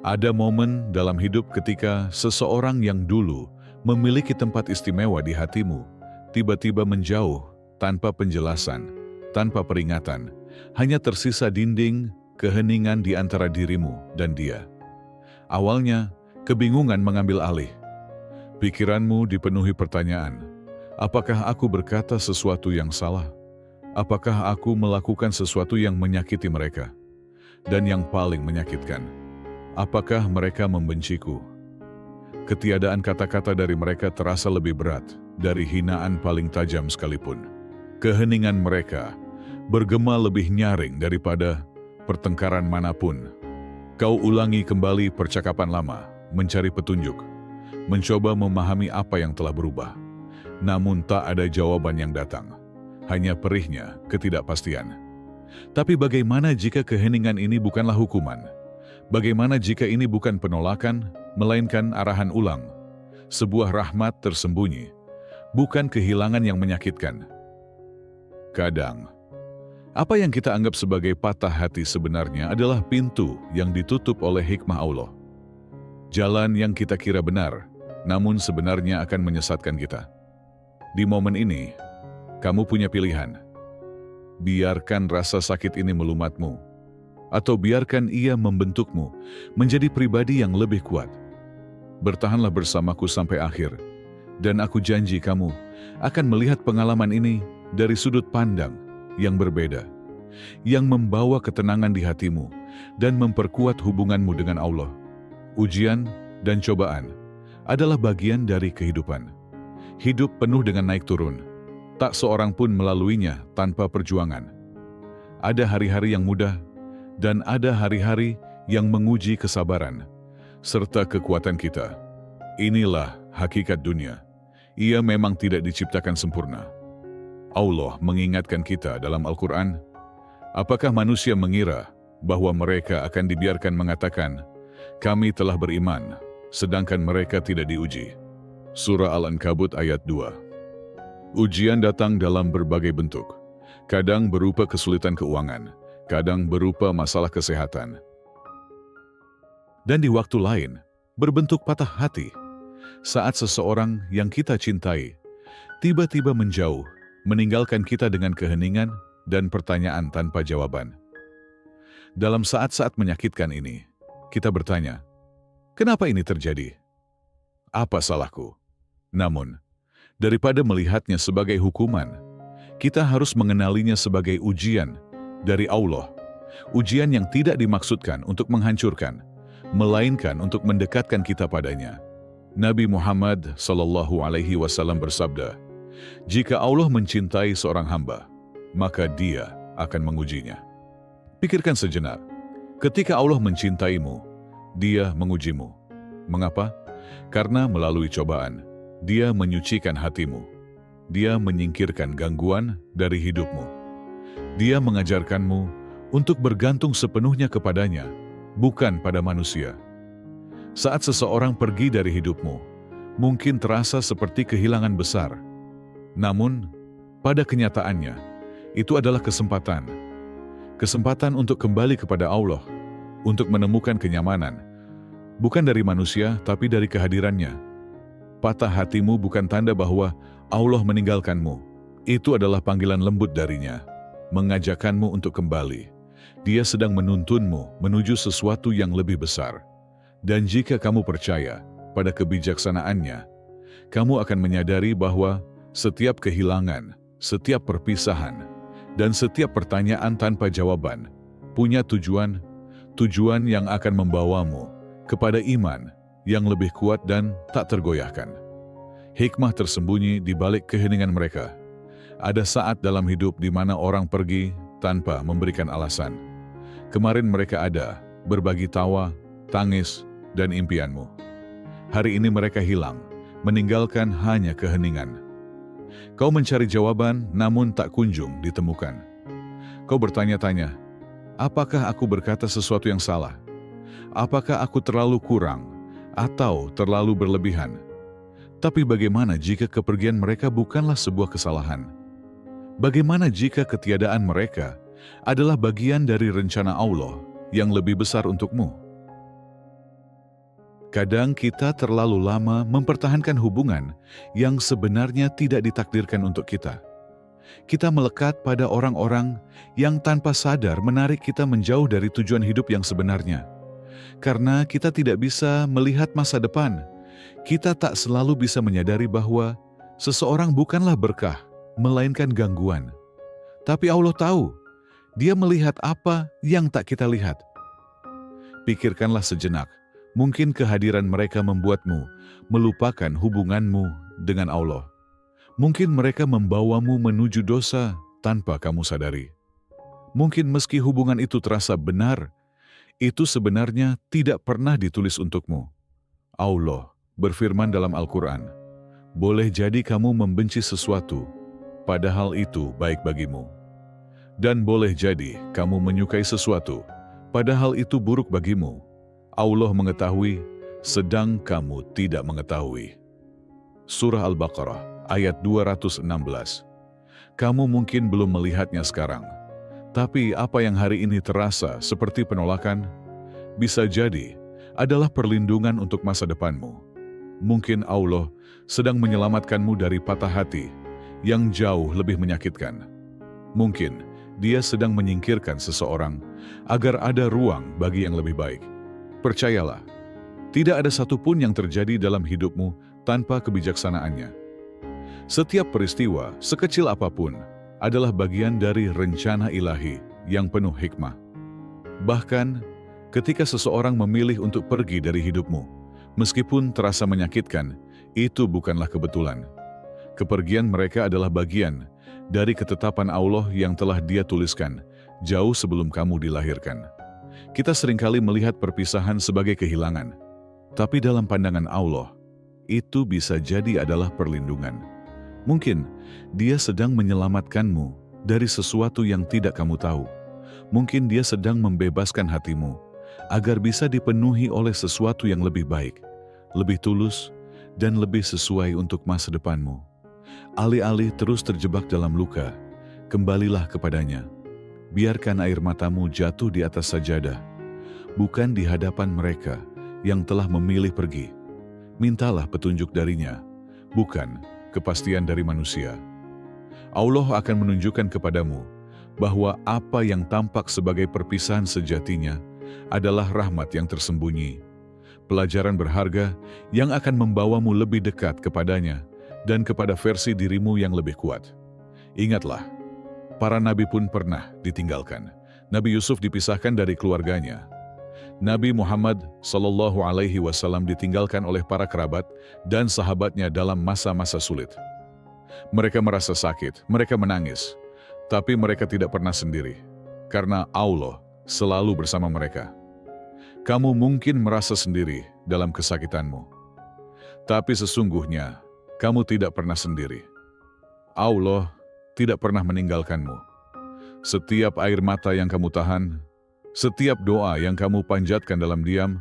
Ada momen dalam hidup ketika seseorang yang dulu memiliki tempat istimewa di hatimu, tiba-tiba menjauh tanpa penjelasan, tanpa peringatan, hanya tersisa dinding, keheningan di antara dirimu dan dia. Awalnya, kebingungan mengambil alih. Pikiranmu dipenuhi pertanyaan, apakah aku berkata sesuatu yang salah? Apakah aku melakukan sesuatu yang menyakiti mereka? Dan yang paling menyakitkan, apakah mereka membenciku? Ketiadaan kata-kata dari mereka terasa lebih berat dari hinaan paling tajam sekalipun. Keheningan mereka bergema lebih nyaring daripada pertengkaran manapun. Kau ulangi kembali percakapan lama, mencari petunjuk, mencoba memahami apa yang telah berubah. Namun tak ada jawaban yang datang, hanya perihnya ketidakpastian. Tapi bagaimana jika keheningan ini bukanlah hukuman? Bagaimana jika ini bukan penolakan, melainkan arahan ulang? Sebuah rahmat tersembunyi, bukan kehilangan yang menyakitkan. Kadang, apa yang kita anggap sebagai patah hati sebenarnya adalah pintu yang ditutup oleh hikmah Allah. Jalan yang kita kira benar, namun sebenarnya akan menyesatkan kita. Di momen ini, kamu punya pilihan. Biarkan rasa sakit ini melumatmu, atau biarkan ia membentukmu menjadi pribadi yang lebih kuat. Bertahanlah bersamaku sampai akhir, dan aku janji kamu akan melihat pengalaman ini dari sudut pandang yang berbeda, yang membawa ketenangan di hatimu dan memperkuat hubunganmu dengan Allah. Ujian dan cobaan adalah bagian dari kehidupan. Hidup penuh dengan naik turun. Tak seorang pun melaluinya tanpa perjuangan. Ada hari-hari yang mudah, dan ada hari-hari yang menguji kesabaran, serta kekuatan kita. Inilah hakikat dunia. Ia memang tidak diciptakan sempurna. Allah mengingatkan kita dalam Al-Quran, apakah manusia mengira bahwa mereka akan dibiarkan mengatakan, kami telah beriman, sedangkan mereka tidak diuji. Surah Al-Ankabut ayat 2. Ujian datang dalam berbagai bentuk, kadang berupa kesulitan keuangan, kadang berupa masalah kesehatan. Dan di waktu lain, berbentuk patah hati, saat seseorang yang kita cintai, tiba-tiba menjauh, meninggalkan kita dengan keheningan dan pertanyaan tanpa jawaban. Dalam saat-saat menyakitkan ini, kita bertanya, kenapa ini terjadi? Apa salahku? Namun, daripada melihatnya sebagai hukuman, kita harus mengenalinya sebagai ujian dari Allah. Ujian yang tidak dimaksudkan untuk menghancurkan, melainkan untuk mendekatkan kita padanya. Nabi Muhammad SAW bersabda, jika Allah mencintai seorang hamba, maka Dia akan mengujinya. Pikirkan sejenak, ketika Allah mencintaimu, Dia mengujimu. Mengapa? Karena melalui cobaan, Dia menyucikan hatimu. Dia menyingkirkan gangguan dari hidupmu. Dia mengajarkanmu untuk bergantung sepenuhnya kepadanya, bukan pada manusia. Saat seseorang pergi dari hidupmu, mungkin terasa seperti kehilangan besar. Namun, pada kenyataannya, itu adalah kesempatan. Kesempatan untuk kembali kepada Allah, untuk menemukan kenyamanan, bukan dari manusia, tapi dari kehadirannya. Patah hatimu bukan tanda bahwa Allah meninggalkanmu. Itu adalah panggilan lembut darinya, mengajakkanmu untuk kembali. Dia sedang menuntunmu menuju sesuatu yang lebih besar. Dan jika kamu percaya pada kebijaksanaannya, kamu akan menyadari bahwa setiap kehilangan, setiap perpisahan, dan setiap pertanyaan tanpa jawaban punya tujuan yang akan membawamu kepada iman yang lebih kuat dan tak tergoyahkan. Hikmah tersembunyi di balik keheningan mereka. Ada saat dalam hidup di mana orang pergi tanpa memberikan alasan. Kemarin mereka ada, berbagi tawa, tangis, dan impianmu. Hari ini mereka hilang, meninggalkan hanya keheningan. Kau mencari jawaban, namun tak kunjung ditemukan. Kau bertanya-tanya, apakah aku berkata sesuatu yang salah? Apakah aku terlalu kurang atau terlalu berlebihan? Tapi bagaimana jika kepergian mereka bukanlah sebuah kesalahan? Bagaimana jika ketiadaan mereka adalah bagian dari rencana Allah yang lebih besar untukmu? Kadang kita terlalu lama mempertahankan hubungan yang sebenarnya tidak ditakdirkan untuk kita. Kita melekat pada orang-orang yang tanpa sadar menarik kita menjauh dari tujuan hidup yang sebenarnya. Karena kita tidak bisa melihat masa depan, kita tak selalu bisa menyadari bahwa seseorang bukanlah berkah, melainkan gangguan. Tapi Allah tahu, Dia melihat apa yang tak kita lihat. Pikirkanlah sejenak. Mungkin kehadiran mereka membuatmu melupakan hubunganmu dengan Allah. Mungkin mereka membawamu menuju dosa tanpa kamu sadari. Mungkin meski hubungan itu terasa benar, itu sebenarnya tidak pernah ditulis untukmu. Allah berfirman dalam Al-Quran, boleh jadi kamu membenci sesuatu, padahal itu baik bagimu. Dan boleh jadi kamu menyukai sesuatu, padahal itu buruk bagimu. Allah mengetahui, sedang kamu tidak mengetahui. Surah Al-Baqarah, ayat 216. Kamu mungkin belum melihatnya sekarang, tapi apa yang hari ini terasa seperti penolakan, bisa jadi adalah perlindungan untuk masa depanmu. Mungkin Allah sedang menyelamatkanmu dari patah hati yang jauh lebih menyakitkan. Mungkin Dia sedang menyingkirkan seseorang agar ada ruang bagi yang lebih baik. Percayalah, tidak ada satupun yang terjadi dalam hidupmu tanpa kebijaksanaannya. Setiap peristiwa, sekecil apapun, adalah bagian dari rencana ilahi yang penuh hikmah. Bahkan, ketika seseorang memilih untuk pergi dari hidupmu, meskipun terasa menyakitkan, itu bukanlah kebetulan. Kepergian mereka adalah bagian dari ketetapan Allah yang telah Dia tuliskan jauh sebelum kamu dilahirkan. Kita seringkali melihat perpisahan sebagai kehilangan, tapi dalam pandangan Allah, itu bisa jadi adalah perlindungan. Mungkin Dia sedang menyelamatkanmu dari sesuatu yang tidak kamu tahu. Mungkin Dia sedang membebaskan hatimu agar bisa dipenuhi oleh sesuatu yang lebih baik, lebih tulus, dan lebih sesuai untuk masa depanmu. Alih-alih terus terjebak dalam luka, kembalilah kepadanya. Biarkan air matamu jatuh di atas sajadah, bukan di hadapan mereka yang telah memilih pergi. Mintalah petunjuk darinya, bukan kepastian dari manusia. Allah akan menunjukkan kepadamu bahwa apa yang tampak sebagai perpisahan sejatinya adalah rahmat yang tersembunyi, pelajaran berharga yang akan membawamu lebih dekat kepadanya dan kepada versi dirimu yang lebih kuat. Ingatlah, para nabi pun pernah ditinggalkan. Nabi Yusuf dipisahkan dari keluarganya. Nabi Muhammad SAW ditinggalkan oleh para kerabat dan sahabatnya dalam masa-masa sulit. Mereka merasa sakit, mereka menangis, tapi mereka tidak pernah sendiri, karena Allah selalu bersama mereka. Kamu mungkin merasa sendiri dalam kesakitanmu, tapi sesungguhnya kamu tidak pernah sendiri. Allah tidak pernah meninggalkanmu. Setiap air mata yang kamu tahan, setiap doa yang kamu panjatkan dalam diam,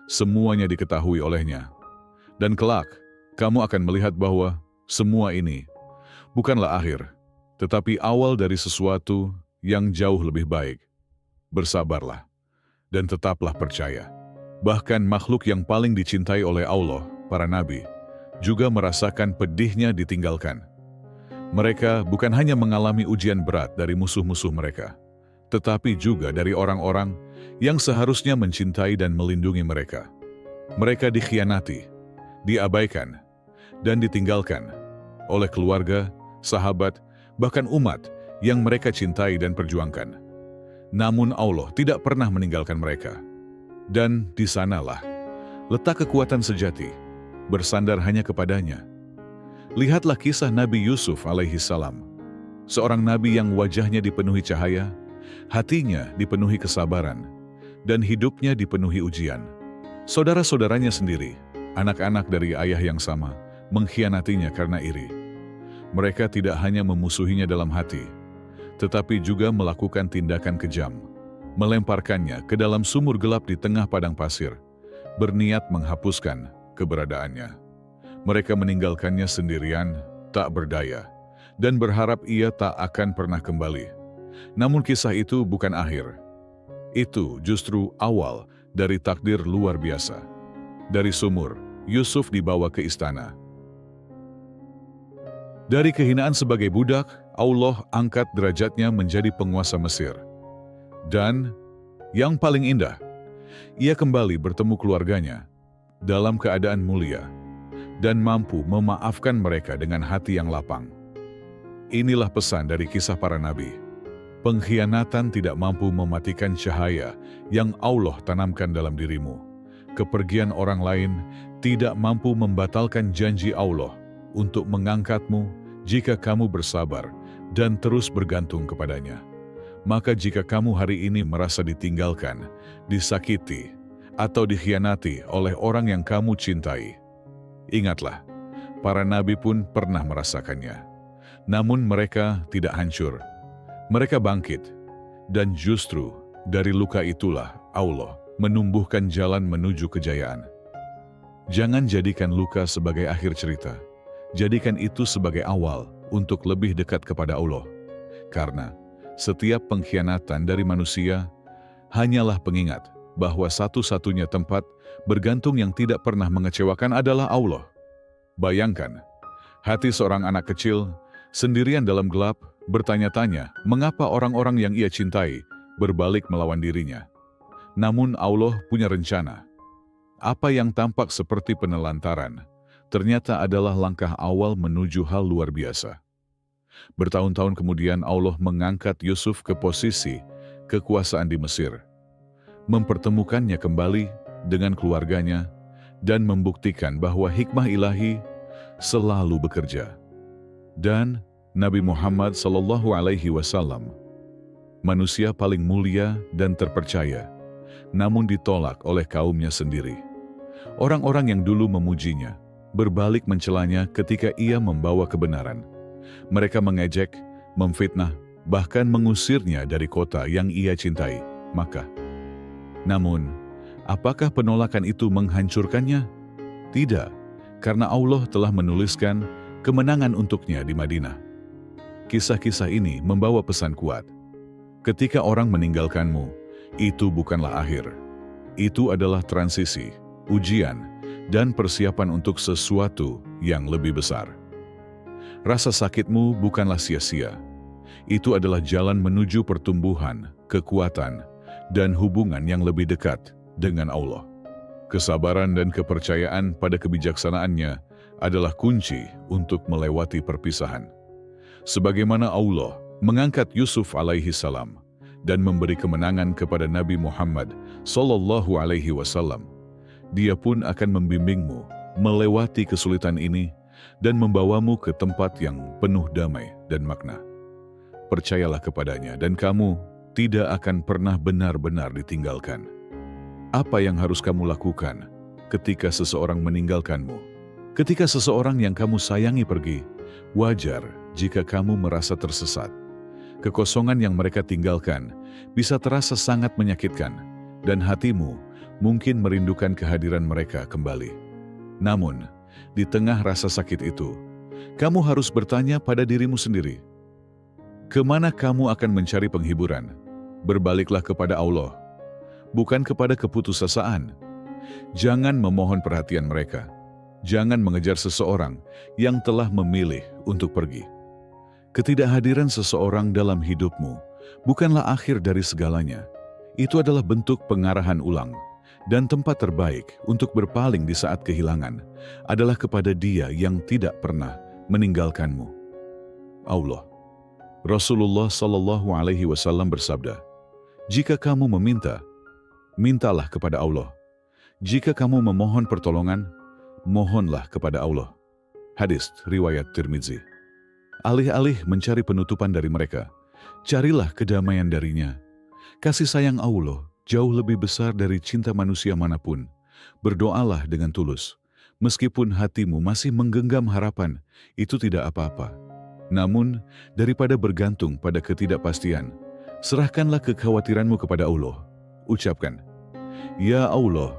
semuanya diketahui olehnya. Dan kelak, kamu akan melihat bahwa semua ini bukanlah akhir, tetapi awal dari sesuatu yang jauh lebih baik. Bersabarlah, dan tetaplah percaya. Bahkan makhluk yang paling dicintai oleh Allah, para nabi, juga merasakan pedihnya ditinggalkan. Mereka bukan hanya mengalami ujian berat dari musuh-musuh mereka, tetapi juga dari orang-orang yang seharusnya mencintai dan melindungi mereka. Mereka dikhianati, diabaikan, dan ditinggalkan oleh keluarga, sahabat, bahkan umat yang mereka cintai dan perjuangkan. Namun Allah tidak pernah meninggalkan mereka. Dan di sanalah letak kekuatan sejati, bersandar hanya kepadanya. Lihatlah kisah Nabi Yusuf alaihissalam, seorang nabi yang wajahnya dipenuhi cahaya, hatinya dipenuhi kesabaran, dan hidupnya dipenuhi ujian. Saudara-saudaranya sendiri, anak-anak dari ayah yang sama, mengkhianatinya karena iri. Mereka tidak hanya memusuhinya dalam hati, tetapi juga melakukan tindakan kejam, melemparkannya ke dalam sumur gelap di tengah padang pasir, berniat menghapuskan keberadaannya. Mereka meninggalkannya sendirian, tak berdaya, dan berharap ia tak akan pernah kembali. Namun kisah itu bukan akhir. Itu justru awal dari takdir luar biasa. Dari sumur, Yusuf dibawa ke istana. Dari kehinaan sebagai budak, Allah angkat derajatnya menjadi penguasa Mesir. Dan yang paling indah, ia kembali bertemu keluarganya dalam keadaan mulia dan mampu memaafkan mereka dengan hati yang lapang. Inilah pesan dari kisah para nabi. Pengkhianatan tidak mampu mematikan cahaya yang Allah tanamkan dalam dirimu. Kepergian orang lain tidak mampu membatalkan janji Allah untuk mengangkatmu jika kamu bersabar dan terus bergantung kepadanya. Maka jika kamu hari ini merasa ditinggalkan, disakiti, atau dikhianati oleh orang yang kamu cintai, ingatlah, para nabi pun pernah merasakannya. Namun mereka tidak hancur. Mereka bangkit, dan justru dari luka itulah Allah menumbuhkan jalan menuju kejayaan. Jangan jadikan luka sebagai akhir cerita. Jadikan itu sebagai awal untuk lebih dekat kepada Allah. Karena setiap pengkhianatan dari manusia hanyalah pengingat bahwa satu-satunya tempat bergantung yang tidak pernah mengecewakan adalah Allah. Bayangkan, hati seorang anak kecil sendirian dalam gelap bertanya-tanya mengapa orang-orang yang ia cintai berbalik melawan dirinya. Namun Allah punya rencana. Apa yang tampak seperti penelantaran ternyata adalah langkah awal menuju hal luar biasa. Bertahun-tahun kemudian Allah mengangkat Yusuf ke posisi kekuasaan di Mesir, mempertemukannya kembali dengan keluarganya, dan membuktikan bahwa hikmah ilahi selalu bekerja. Dan Nabi Muhammad SAW, manusia paling mulia dan terpercaya, namun ditolak oleh kaumnya sendiri. Orang-orang yang dulu memujinya berbalik mencelanya ketika ia membawa kebenaran. Mereka mengejek, memfitnah, bahkan mengusirnya dari kota yang ia cintai, Makkah. Namun, apakah penolakan itu menghancurkannya? Tidak, karena Allah telah menuliskan kemenangan untuknya di Madinah. Kisah-kisah ini membawa pesan kuat. Ketika orang meninggalkanmu, itu bukanlah akhir. Itu adalah transisi, ujian, dan persiapan untuk sesuatu yang lebih besar. Rasa sakitmu bukanlah sia-sia. Itu adalah jalan menuju pertumbuhan, kekuatan, dan hubungan yang lebih dekat dengan Allah. Kesabaran dan kepercayaan pada kebijaksanaannya adalah kunci untuk melewati perpisahan. Sebagaimana Allah mengangkat Yusuf alaihi salam dan memberi kemenangan kepada Nabi Muhammad SAW, Dia pun akan membimbingmu melewati kesulitan ini dan membawamu ke tempat yang penuh damai dan makna. Percayalah kepadanya dan kamu tidak akan pernah benar-benar ditinggalkan. Apa yang harus kamu lakukan ketika seseorang meninggalkanmu? Ketika seseorang yang kamu sayangi pergi, wajar jika kamu merasa tersesat. Kekosongan yang mereka tinggalkan bisa terasa sangat menyakitkan, dan hatimu mungkin merindukan kehadiran mereka kembali. Namun, di tengah rasa sakit itu, kamu harus bertanya pada dirimu sendiri, kemana kamu akan mencari penghiburan? Berbaliklah kepada Allah, bukan kepada keputusasaan. Jangan memohon perhatian mereka. Jangan mengejar seseorang yang telah memilih untuk pergi. Ketidakhadiran seseorang dalam hidupmu bukanlah akhir dari segalanya. Itu adalah bentuk pengarahan ulang. Dan tempat terbaik untuk berpaling di saat kehilangan adalah kepada Dia yang tidak pernah meninggalkanmu. Allah. Rasulullah SAW bersabda, jika kamu meminta, mintalah kepada Allah. Jika kamu memohon pertolongan, mohonlah kepada Allah. Hadis riwayat Tirmizi. Alih-alih mencari penutupan dari mereka, carilah kedamaian darinya. Kasih sayang Allah jauh lebih besar dari cinta manusia manapun. Berdoalah dengan tulus. Meskipun hatimu masih menggenggam harapan, itu tidak apa-apa. Namun, daripada bergantung pada ketidakpastian, serahkanlah kekhawatiranmu kepada Allah. Ucapkan, Ya Allah,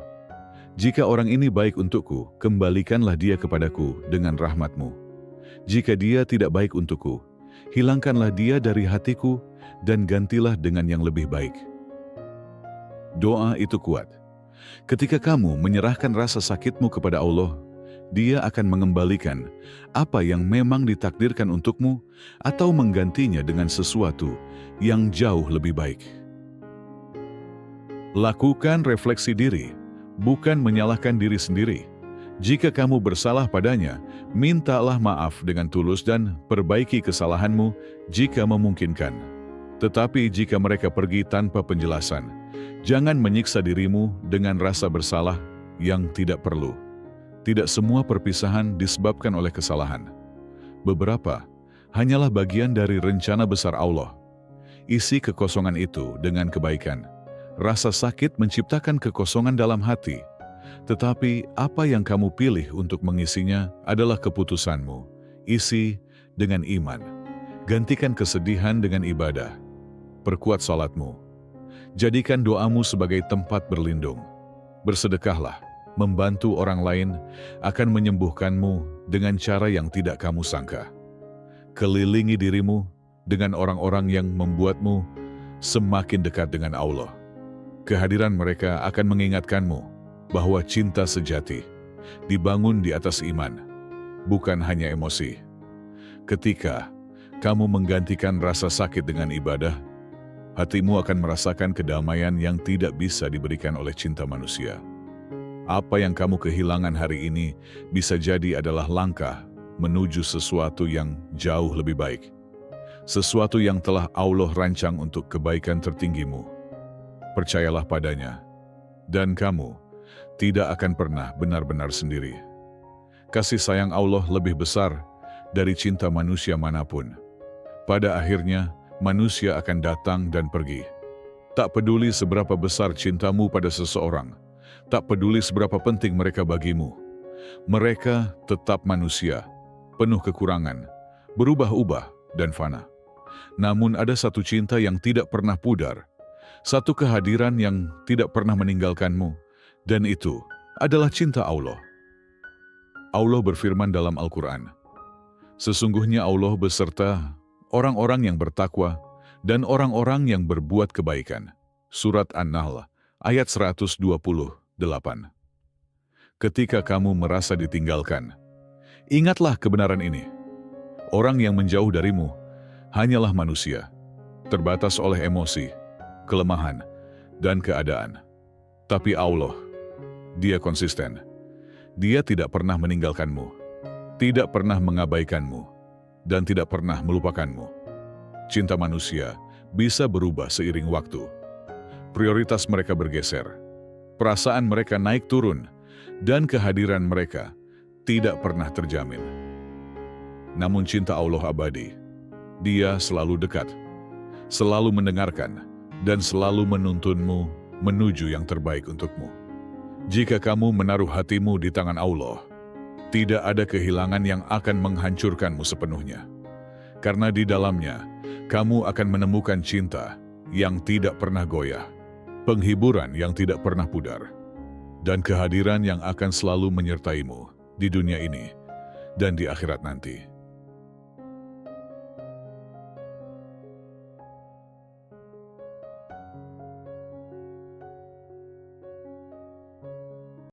jika orang ini baik untukku, kembalikanlah dia kepadaku dengan rahmat-Mu. Jika dia tidak baik untukku, hilangkanlah dia dari hatiku dan gantilah dengan yang lebih baik. Doa itu kuat, Ketika kamu menyerahkan rasa sakitmu kepada Allah, Dia akan mengembalikan apa yang memang ditakdirkan untukmu atau menggantinya dengan sesuatu yang jauh lebih baik. Lakukan refleksi diri, bukan menyalahkan diri sendiri. Jika kamu bersalah padanya, mintalah maaf dengan tulus dan perbaiki kesalahanmu jika memungkinkan. Tetapi jika mereka pergi tanpa penjelasan, jangan menyiksa dirimu dengan rasa bersalah yang tidak perlu. Tidak semua perpisahan disebabkan oleh kesalahan. Beberapa hanyalah bagian dari rencana besar Allah. Isi kekosongan itu dengan kebaikan. Rasa sakit menciptakan kekosongan dalam hati. Tetapi apa yang kamu pilih untuk mengisinya adalah keputusanmu. Isi dengan iman. Gantikan kesedihan dengan ibadah. Perkuat salatmu. Jadikan doamu sebagai tempat berlindung. Bersedekahlah. Membantu orang lain akan menyembuhkanmu dengan cara yang tidak kamu sangka. Kelilingi dirimu dengan orang-orang yang membuatmu semakin dekat dengan Allah. Kehadiran mereka akan mengingatkanmu bahwa cinta sejati dibangun di atas iman, bukan hanya emosi. Ketika kamu menggantikan rasa sakit dengan ibadah, hatimu akan merasakan kedamaian yang tidak bisa diberikan oleh cinta manusia. Apa yang kamu kehilangan hari ini bisa jadi adalah langkah menuju sesuatu yang jauh lebih baik. Sesuatu yang telah Allah rancang untuk kebaikan tertinggimu. Percayalah padanya, dan kamu tidak akan pernah benar-benar sendiri. Kasih sayang Allah lebih besar dari cinta manusia manapun. Pada akhirnya, manusia akan datang dan pergi. Tak peduli seberapa besar cintamu pada seseorang, tak peduli seberapa penting mereka bagimu. Mereka tetap manusia, penuh kekurangan, berubah-ubah dan fana. Namun ada satu cinta yang tidak pernah pudar, satu kehadiran yang tidak pernah meninggalkanmu, dan itu adalah cinta Allah. Allah berfirman dalam Al-Quran, "Sesungguhnya Allah beserta orang-orang yang bertakwa dan orang-orang yang berbuat kebaikan." Surat An-Nahl, ayat 128. Ketika kamu merasa ditinggalkan, ingatlah kebenaran ini. Orang yang menjauh darimu hanyalah manusia, terbatas oleh emosi, kelemahan, dan keadaan. Tapi Allah, Dia konsisten. Dia tidak pernah meninggalkanmu, tidak pernah mengabaikanmu, dan tidak pernah melupakanmu. Cinta manusia bisa berubah seiring waktu. Prioritas mereka bergeser, perasaan mereka naik turun, dan kehadiran mereka tidak pernah terjamin. Namun cinta Allah abadi. Dia selalu dekat, selalu mendengarkan, dan selalu menuntunmu menuju yang terbaik untukmu. Jika kamu menaruh hatimu di tangan Allah, tidak ada kehilangan yang akan menghancurkanmu sepenuhnya. Karena di dalamnya, kamu akan menemukan cinta yang tidak pernah goyah, penghiburan yang tidak pernah pudar, dan kehadiran yang akan selalu menyertaimu di dunia ini dan di akhirat nanti.